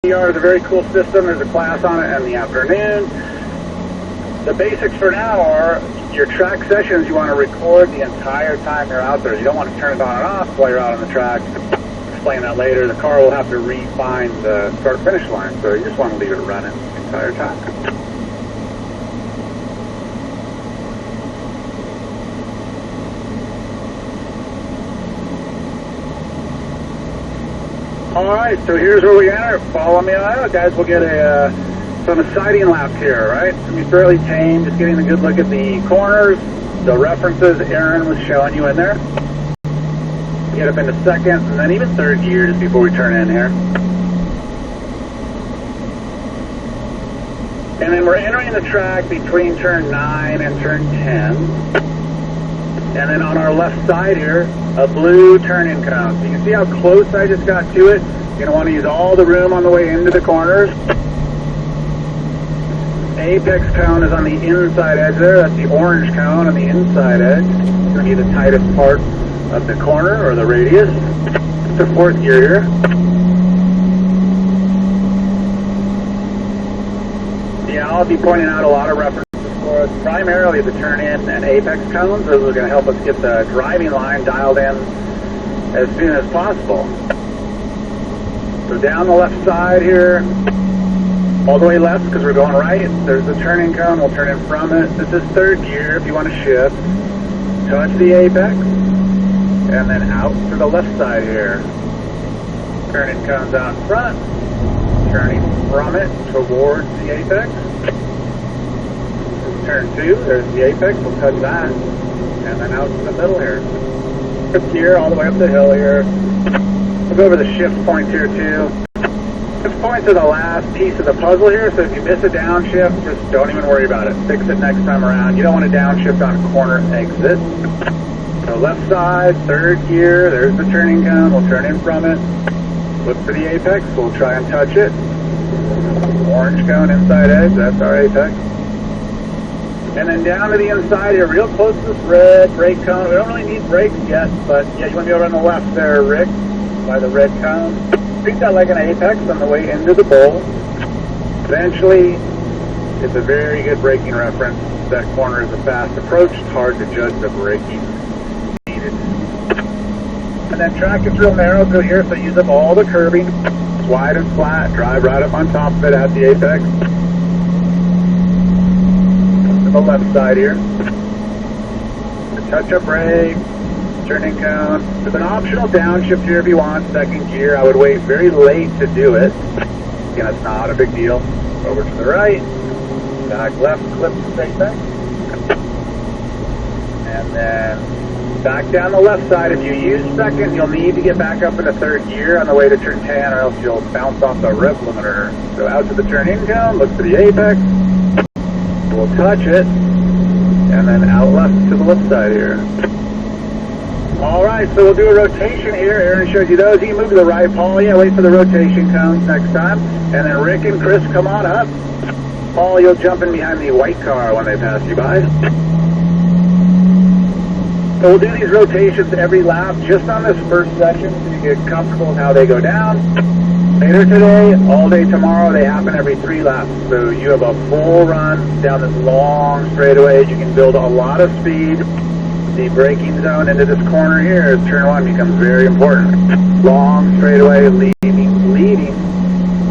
VR is a very cool system. There's a class on it in the afternoon. The basics for now are your track sessions. You want to record the entire time you're out there. You don't want to turn it on and off while you're out on the track. Explain that later. The car will have to refine the start-finish line, so you just want to leave it running the entire time. Alright, so here's where we enter. Follow me on, guys. We'll get some sighting laps here, right? It's going to be fairly tame, just getting a good look at the corners, the references Aaron was showing you in there. Get up into second and then even third gear just before we turn in here. And then we're entering the track between turn 9 and turn 10. And then on our left side here, a blue turn-in cone. So you can see how close I just got to it. You're going to want to use all the room on the way into the corners. Apex cone is on the inside edge there. That's the orange cone on the inside edge. It's going to be the tightest part of the corner or the radius. It's the fourth gear here. Yeah, I'll be pointing out a lot of references for us. Primarily the turn-in and apex cones. Those are going to help us get the driving line dialed in as soon as possible. So down the left side here, all the way left because we're going right. There's the turning cone. We'll turn in from it. This is third gear if you want to shift. Touch the apex and then out to the left side here. Turning cones out front. Turning from it towards the apex. Turn 2. There's the apex. We'll touch that. And then out to the middle here. Fifth gear all the way up the hill here. We'll go over the shift points here too. Shift points are the last piece of the puzzle here, so if you miss a downshift, just don't even worry about it. Fix it next time around. You don't want to downshift on corner exit. So left side, third gear, there's the turning cone. We'll turn in from it. Look for the apex. We'll try and touch it. Orange cone inside edge, that's our apex. And then down to the inside here, real close to this red brake cone. We don't really need brakes yet, but yeah, you want to be over on the left there, Rick, by the red cone. Treat that like an apex on the way into the bowl. Eventually, it's a very good braking reference. That corner is a fast approach. It's hard to judge the braking needed. And then track is real narrow through here, so use up all the curbing. It's wide and flat. Drive right up on top of it at the apex. To the left side here. The touch-up brake. Turning cone. There's an optional downshift here if you want, second gear. I would wait very late to do it. Again, it's not a big deal. Over to the right. Back left, clip straight back. And then back down the left side. If you use second, you'll need to get back up into third gear on the way to turn 10 or else you'll bounce off the rev limiter. So out to the turn-in cone, look for the apex. We'll touch it. And then out left to the left side here. Alright, so we'll do a rotation here. Aaron showed you those. You can move to the right, Paul. Yeah, wait for the rotation cones next time. And then Rick and Chris, come on up. Paul, you'll jump in behind the white car when they pass you by. So we'll do these rotations every lap just on this first section so you get comfortable with how they go down. Later today, all day tomorrow, they happen every 3 laps. So you have a full run down this long straightaway. You can build a lot of speed. The braking zone into this corner here as turn 1 becomes very important. Long straightaway leading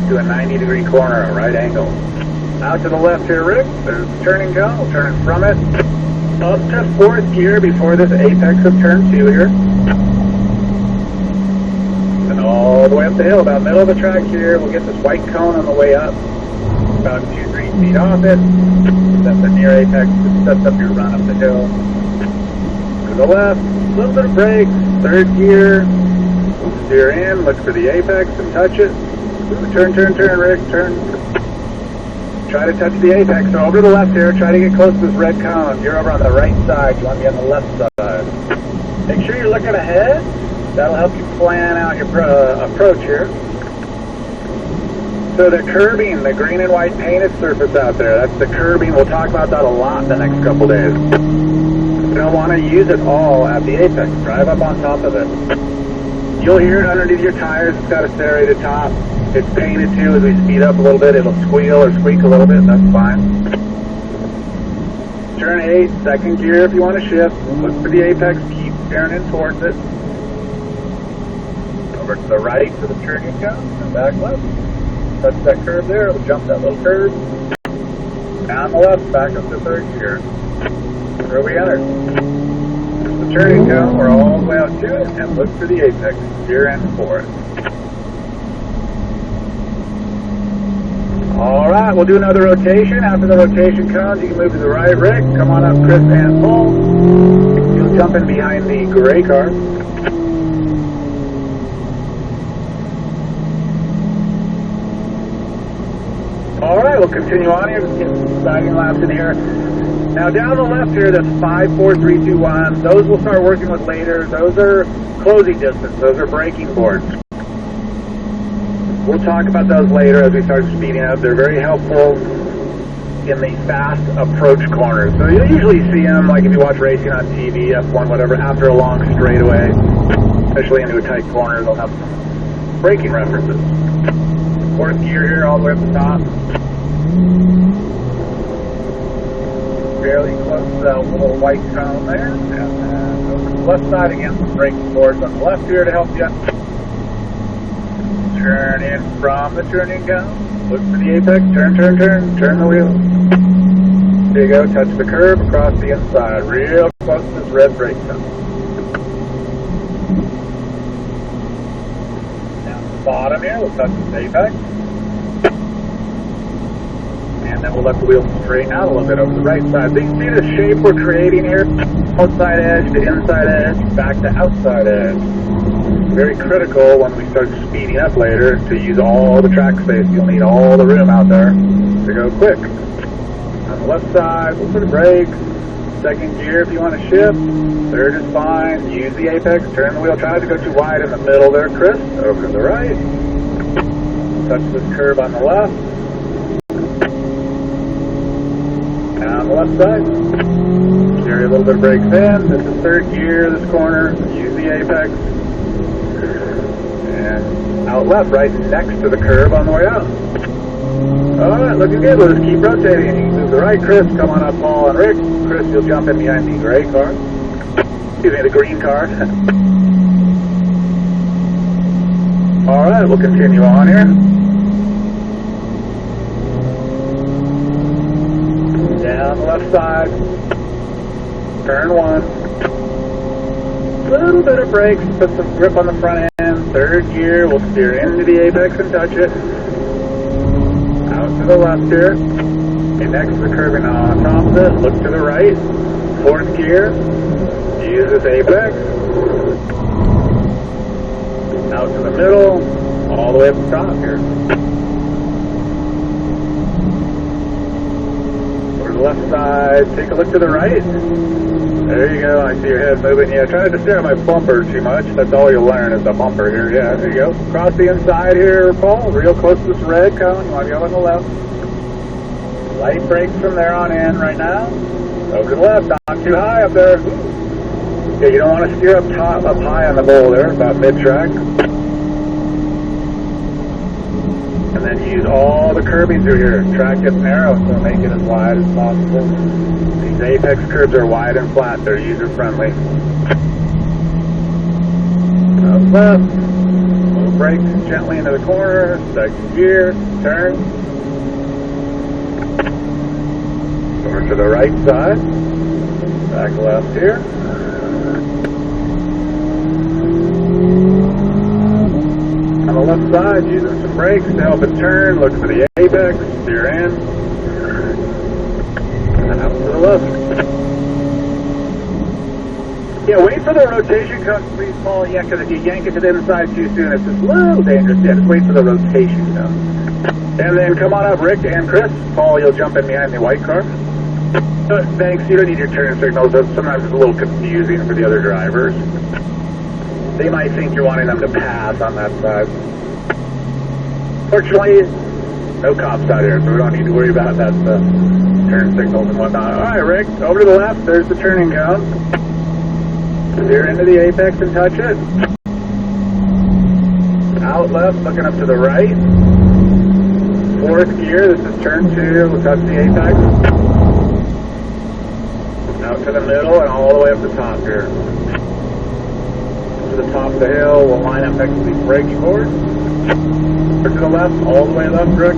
to a 90-degree corner, a right angle. Out to the left here, Rick. There's the turning cone. We'll turn it from it. Up to 4th gear before this apex of turn 2 here. And all the way up the hill, about middle of the track here. We'll get this white cone on the way up. About 2-3 feet off it. That's the near apex. It sets up your run up the hill. To the left, a little bit of brakes, 3rd gear, steer in, look for the apex and touch it. Turn, Rick, turn. Try to touch the apex. So over to the left here, try to get close to this red cone. You're over on the right side, you want to be on the left side. Make sure you're looking ahead. That'll help you plan out your approach here. So the curbing, the green and white painted surface out there, that's the curbing. We'll talk about that a lot the next couple days. You don't want to use it all at the apex. Drive up on top of it. You'll hear it underneath your tires. It's got a serrated top. It's painted too. As we speed up a little bit, it'll squeal or squeak a little bit. That's fine. Turn 8, second gear if you want to shift. Look for the apex, keep steering in towards it. Over to the right to the turning cone, and back left. Touch that curve there, it'll jump that little curve. Down the left, back up to third gear. Where we enter. There's the turning cone, we're all the way out to it, and look for the apex, steer in for it. Alright, we'll do another rotation. After the rotation comes, you can move to the right, Rick. Come on up, Chris and Paul. You'll jump in behind the gray car. Alright, we'll continue on here. Just get some sliding laps in here. Now down the left here, that's 5, 4, 3, 2, 1. Those we'll start working with later. Those are closing distance. Those are braking boards. We'll talk about those later as we start speeding up. They're very helpful in the fast approach corners. So you usually see them, like if you watch racing on TV, F1, whatever, after a long straightaway, especially into a tight corner, they'll have some braking references. Fourth gear here, all the way up the top. Fairly close to that little white cone there. And then over to the left side again, some braking boards on the left here to help you. Turn in from the turning cone. Look for the apex. Turn the wheel. There you go. Touch the curb across the inside. Real close to this red brake zone. Down the bottom here, we'll touch this apex. And then we'll let the wheel straighten out a little bit over the right side. So you can see the shape we're creating here. Outside edge to inside edge, back to outside edge. Very critical when we start speeding up later to use all the track space. You'll need all the room out there to go quick. On the left side, we'll put a brake. Second gear if you want to shift. Third is fine. Use the apex. Turn the wheel. Try to go too wide in the middle there, Chris. Over to the right. Touch this curve on the left. And on the left side. Carry a little bit of brakes in. This is third gear, this corner. Use the apex. And out left, right next to the curb on the way out. Alright, looking good. We'll just keep rotating. You can move to the right, Chris. Come on up, Paul and Rick. Chris, you'll jump in behind the gray car. Excuse me, the green car. Alright, we'll continue on here. Down the left side. Turn 1. Little bit of brakes, put some grip on the front end. Third gear, we'll steer into the apex and touch it. Out to the left here. Okay, next to the curving on top of it, look to the right. Fourth gear, use this apex. Out to the middle, all the way up the top here. Over to the left side, take a look to the right. There you go, I see your head moving. Yeah, try not to stare at my bumper too much. That's all you'll learn is the bumper here. Yeah, there you go. Across the inside here, Paul, real close to this red cone. You want to go on the left. Light brakes from there on in right now. Over to the left, not too high up there. Yeah, you don't want to steer up high on the bowl there, about mid-track. And then use all the curbing through here. Track gets narrow, so make it as wide as possible. These apex curbs are wide and flat. They're user-friendly. Up left. Little brakes gently into the corner. Second gear. Turn. Over to the right side. Back left here. On the left side, using some brakes to help it turn. Look for the apex. Steer in. And out to the left. Yeah, wait for the rotation cone, please, Paul. Yeah, because if you yank it to the inside too soon, it's just a little dangerous. Yeah, just wait for the rotation cone. And then come on up, Rick and Chris. Paul, you'll jump in behind the white car. Thanks, you don't need your turn signals. Sometimes it's a little confusing for the other drivers. They might think you're wanting them to pass on that side. Fortunately, no cops out here, so we don't need to worry about that turn signals and whatnot. Alright, Rick, over to the left, there's the turning cone. Steer into the apex and touch it. out left, looking up to the right. Fourth gear, this is turn 2, we'll touch the apex. Out to the middle and all the way up the top here. To the top of the hill, we'll line up next to these braking boards. To the left, all the way left, Rick.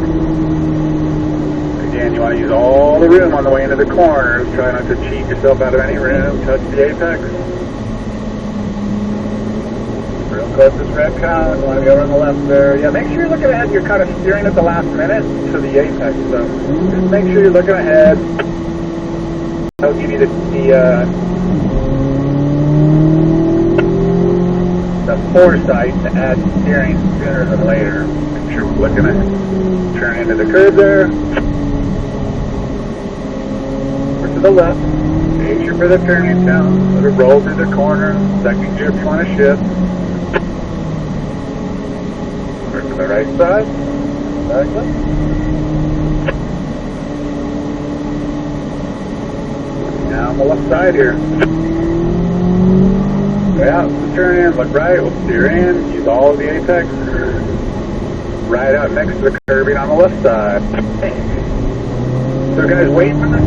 Again, you want to use all the room on the way into the corners. Try not to cheat yourself out of any room. Touch the apex. Real close to this red cone. You want to be over on the left there. Yeah, make sure you're looking ahead. You're kind of steering at the last minute to the apex. So just make sure you're looking ahead. That'll give you the foresight to add steering sooner than later. Make sure we're looking at turn into the curb there. Or to the left. Make sure for the turning down. Let it roll through the corner. Second gear if you want to shift. Or to the right side. Exactly. Now on the left side here. Way out, turn in, look right, we'll steer in, use all of the apex. Right out next to the curbing on the left side. So guys, wait for the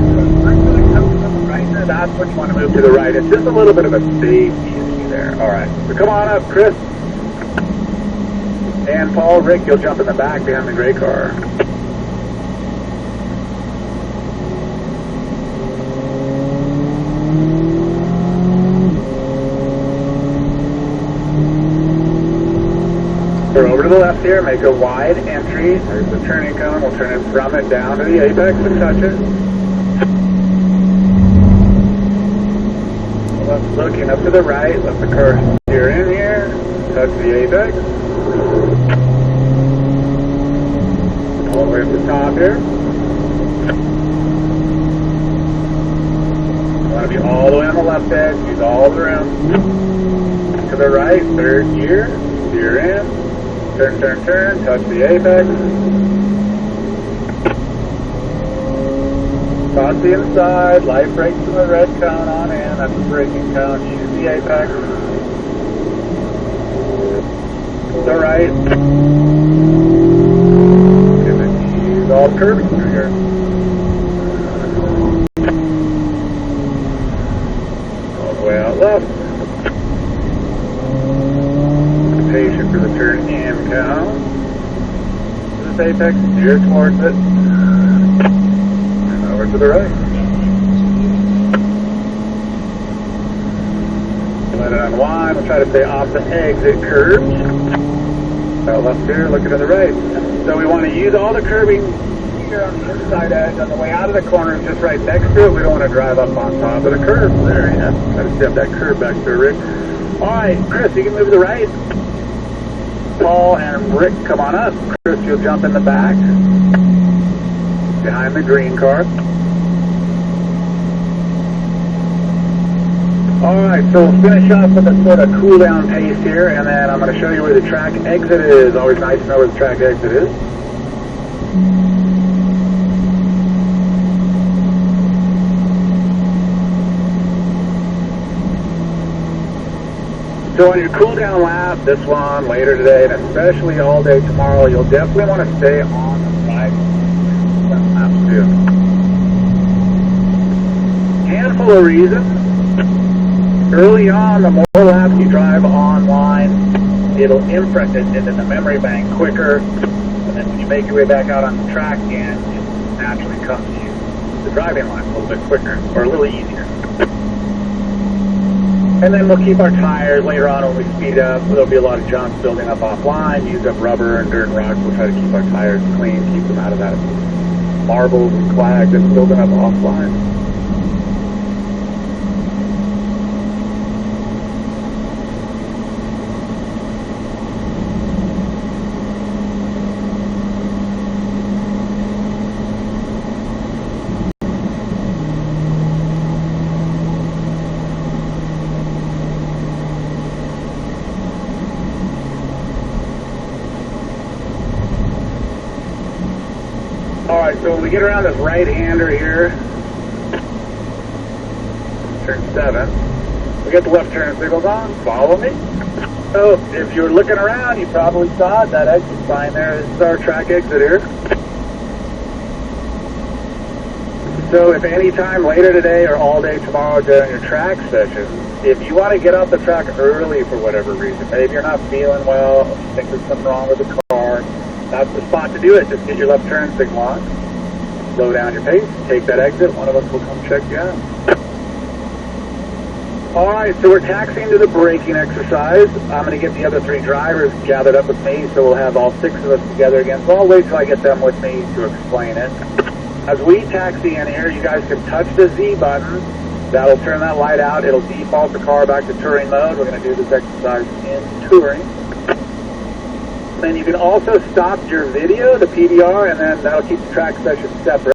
right there, that's what you want to move to the right. It's just a little bit of a safety issue there. Alright, so come on up, Chris. And Paul, Rick, you'll jump in the back behind the gray car. We're over to the left here, make a wide entry. There's the turning cone. We'll turn it from it down to the apex and touch it. Left looking up to the right, let the car steer in here, touch the apex. All the way up the top here. You want to be all the way on the left edge, use all the room. To the right, third gear, steer in. Turn, turn, turn, touch the apex. Cross the inside, light brakes to the red cone on in, that's the braking cone, use the apex. To the right. And then use all the curbing through here. All the way out left. Patient for the turn in cone. This apex, steer towards it. And over to the right. Let it unwind. We'll try to stay off the exit curb. Out left here, looking to the right. So we want to use all the curbing here on the inside edge. On the way out of the corner, just right next to it. We don't want to drive up on top of the curb. There, yeah. Try to step that curb back there, Rick. Alright, Chris, you can move to the right. Paul and Rick, come on up. Chris, you'll jump in the back, behind the green car. Alright, so we'll finish off with a sort of cool down pace here, and then I'm going to show you where the track exit is. Always nice to know where the track exit is. So on your cool down lap, this one later today, and especially all day tomorrow, you'll definitely want to stay on the right laps too. Handful of reasons. Early on, the more laps you drive online, it'll imprint it into the memory bank quicker, and then when you make your way back out on the track again, it naturally comes to you the driving line a little bit quicker, or a little easier. And then we'll keep our tires later on when we speed up. There'll be a lot of junk building up offline, use up rubber and dirt and rocks. We'll try to keep our tires clean, keep them out of that marbles and slag that's building up offline. Alright, so when we get around this right-hander here, turn 7, we get the left turn signals on, follow me. So if you're looking around, you probably saw that exit sign there. This is our track exit here. So if any time later today or all day tomorrow during your track session, if you want to get off the track early for whatever reason, maybe you're not feeling well, you think there's something wrong with the car, that's the spot to do it. Just get your left turn signal on, slow down your pace, take that exit, one of us will come check you out. Alright, so we're taxiing to the braking exercise. I'm going to get the other 3 drivers gathered up with me, so we'll have all 6 of us together again. So I'll wait till I get them with me to explain it. As we taxi in here, you guys can touch the Z button. That'll turn that light out. It'll default the car back to touring mode. We're going to do this exercise in touring. Then you can also stop your video, the PVR, and then that'll keep the track session separate.